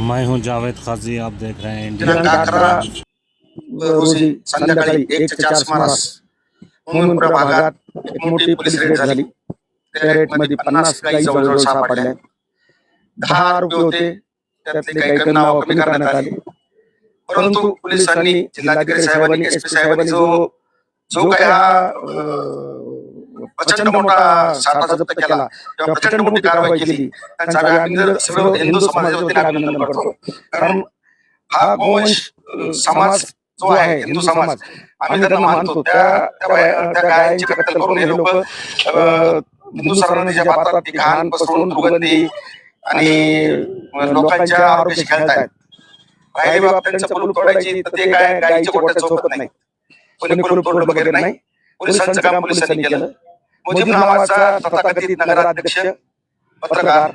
मैं हूं जावेद काजी, आप देख रहे हैं इंडिया दिनांक 11 रोजी संध्याकाळी 1 ते 4 सुमारास मोमीनपुरा भागात एक मोठी पोलीस रेड झाली. त्या रेडमध्ये 50 गायी जवळजवळ सापडल्या. 10 आरोपी होते, त्यातले काही नाव कमी करण्यात आले. परंतु पोलिसांनी, जिल्हाधिकारी साहेबांनी, एसपी साहेबांनी जो जो काही हा प्रचंड मोठा साठा जप्त केला किंवा प्रचंड मोठी कारवाई केली, त्यांचा आम्ही सर्व हिंदू समाजाच्या वतीने अभिनंदन करतो. कारण हा गोवंश समाज जो आहे, हिंदू समाज, आम्ही त्यांना मानतो. त्या गायांची कत्तल करून हे लोक हिंदू समाजाच्या पात्रात घाण पसरवून दुर्गंधी आणि लोकांच्या आरोग्याशी खेळतायत. राहिले बाप त्यांचं कुलूप तोडायची, तर ते काय गायीच्या गोट्यात झोपत नाही. कोणी कुलूप तोडलं वगैरे नाही. पोलिसांचं काम पोलिसांनी केलं. मुजीब नावाचा तथाकथित नगराध्यक्ष पत्रकार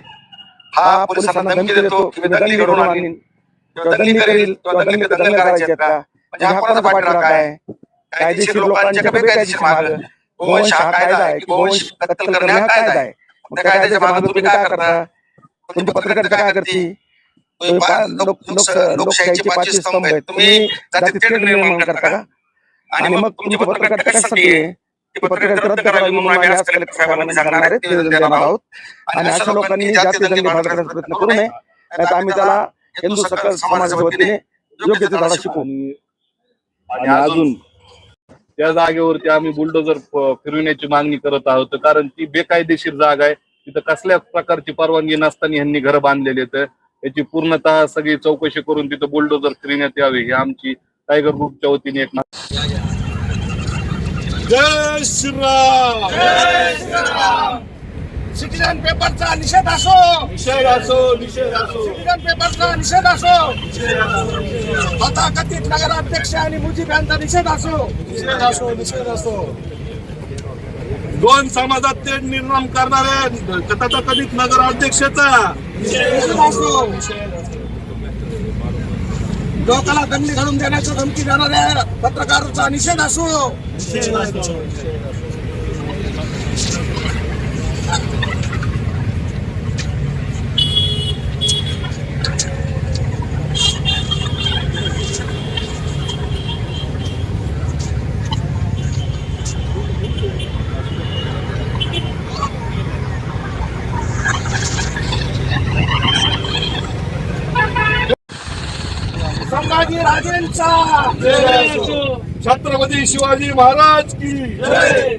हा पोलिसांना धमकी देतो की मी दंगली घडवून आणीन किंवा दंगली करील किंवा दंगली करायची आहेत का. म्हणजे हा कोणाचा पाठलाग काय? कायदेशीर लोकांच्या का बेकायदेशीर मार्ग? गोवंश हा कायदा आहे की गोवंश कत्तल करणे हा कायदा आहे. मग त्या कायद्याच्या मागे तुम्ही काय करता? तुमची पत्रकारिता काय करते? लोकशाहीचे 5 स्तंभ आहेत. तुम्ही जातीत तेढ निर्माण करता का? आणि मग तुमची पत्रकारिता कशासाठी आहे? पत्रकारिता रद्द करावी म्हणून आम्ही आज कलेक्टर साहेबांना सांगणार आहेत, निवेदन देणार आहोत. आणि अशा लोकांनी जाती दंगली करण्याचा प्रयत्न करू नये, नाहीतर आम्ही त्याला हिंदू सकल समाजाच्या वतीने योग्य ते धडा शिकवू. आणि अजून त्या जागेवरती आम्ही बुलडोजर फिरविण्याची मागणी करत आहोत, कारण ती बेकायदेशीर जागा आहे. तिथं कसल्याच प्रकारची परवानगी नसताना यांनी घर बांधलेले आहेत. याची पूर्णतः सगळी चौकशी करून तिथं बुलडोजर फिरण्यात यावे, ही आमची टायगर ग्रुपच्या वतीने एक जय श्रीराम. जय श्रीराम. सिटीजन पेपरचा निषेध असो, निषेध असो, निषेध असो. सिटीजन पेपरचा निषेध असो, निषेध असो. तथाकथित नगराध्यक्ष आणि मुजीब यांचा निषेध असो, निषेध असो, निषेध असो. दोन समाजात तेढ निर्माण करणाऱ्या तथाकथित नगराध्यक्षाचा निषेध असो. लोकांना दंगली घडून देण्याची धमकी देणाऱ्या पत्रकाराचा निषेध असो. संभाजी राजेंचा, छत्रपती शिवाजी महाराज की जय.